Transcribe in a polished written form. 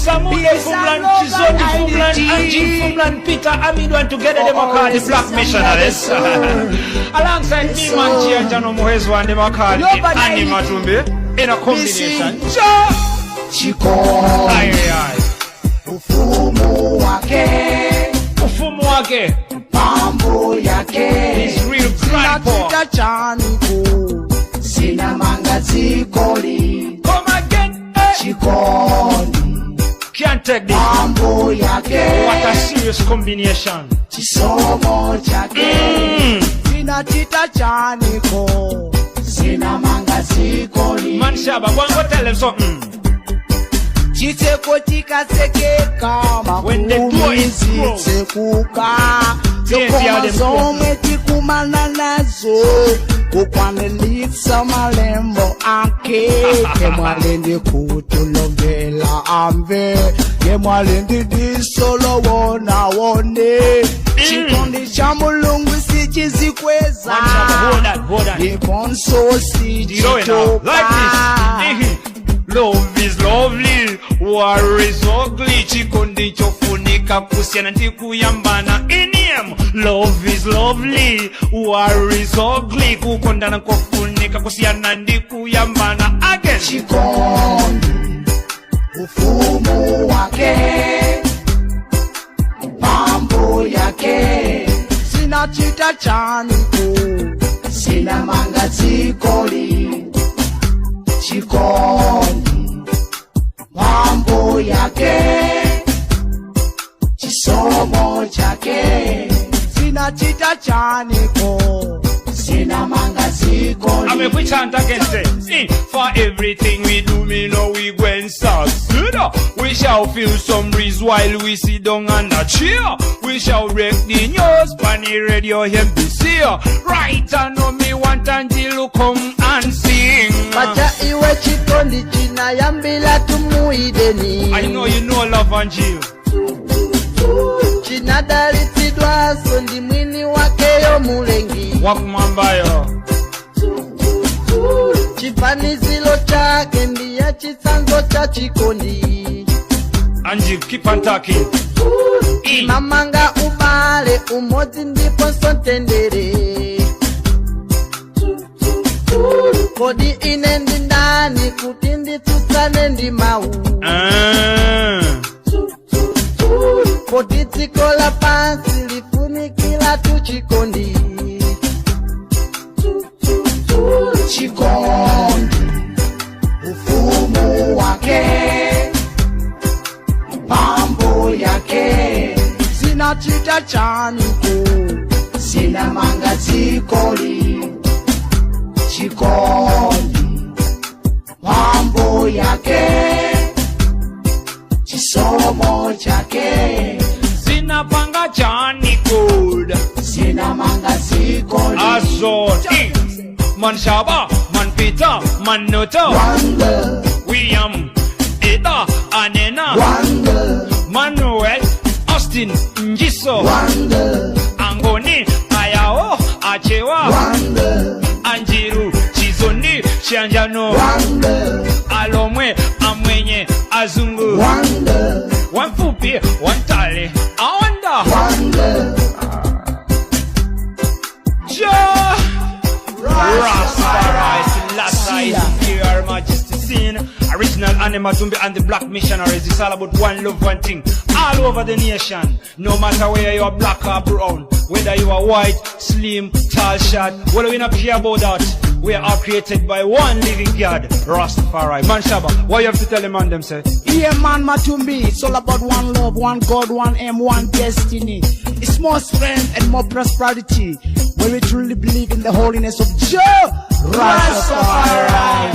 Samuel Fumlan, Chizoni Fumlan, Angie Fumlan, Peter Amido, and together they call the Black Missionaries. Alongside me, Manchi and Jano Muhezo, and they call the Anima Tumbe in a combination. Chiko, ufumu wake, mambo yake, he's real grandpa. Sina mangazikoli. Come again, Chikoni, can't take this. mambo yake, What a serious combination. chisomo chake. Sina tita chaniko, sina mangazikoli. Man Shaba, go and go tell them something. Chiteko tikasekeka, When the door is closed, sekuka. Yes, yeah, them Some tikumana nazo, kukwanelitsa malembo ake. Kemwalendi kutulovela amve, kemwalendi disolo wona wone. Chikondi cha mulungu sichizikweza, hold on. iponso sichitoka. Like this. Love is lovely, war is ugly. Chikondi chofunika kusiana ndikuyambana inyem. Love is lovely, war is ugly. Kukondana kofunika kusiana ndikuyambana again. Chikondi, ufumu wake, mambo yake. Sina chita chaniko, sina mangazikoli. Chikondi, mambo yake, chisomo chake. Sina chita chaniko, sina mangazikoli. I mean, we chant again, say, for everything we do, me know we go and succeed. We shall feel some breeze while we sit down and a cheer. We shall wreck the news, funny radio MBC. Right, I know me want Angelo come and sing. Pacha iwe chikondi china yambila tumuideni. I know you know love Angelo. China dalitidwa sondi mwini wakeyo mulengi. Wakumambayo. Chifanizilo chake ndiye chisanzo cha chikondi. Angelo, keep on talking. Mamanga ubale umodzi ndipo sontendere. Kodi inendi ndani kuti nditutsane ndi mau. Kodi dziko la pansi lifunikila tu chikondi. Chikondi, ufumu wake, mambo yake. Sina chita chaniko, sina mangazikoli. Chikondi, mambo yake, chisomo chake. Sina panga chani good. Sina mangazikoli. Azot. Man Shaba, Man Peter, Man Noto. Wonder, William, Eda, Anena. wonder, Manuel, Austin, Njiso. wonder, Angoni, Ayao, Achewa. wonder, Anjiru, Chizoni, Chianjano. wonder, Alomwe, Amwenye, Azungu. wonder, One Fupi, one Tali. I wonder. wonder. Ja. Rastafari, Selassie, Your Majesty scene. Original Anima Tumbe and the Black Missionaries. It's all about one love, one thing. All over the nation. No matter whether you are black or brown. Whether you are white, slim, tall, short. Well, we not care about that. We are all created by one living God, Rastafari. Man Shaba, what you have to tell them on them, say? Yeah, man, Matumbi. It's all about one love, one God, one aim, one destiny. It's more strength and more prosperity. When we truly believe in the holiness of Jah Rastafari.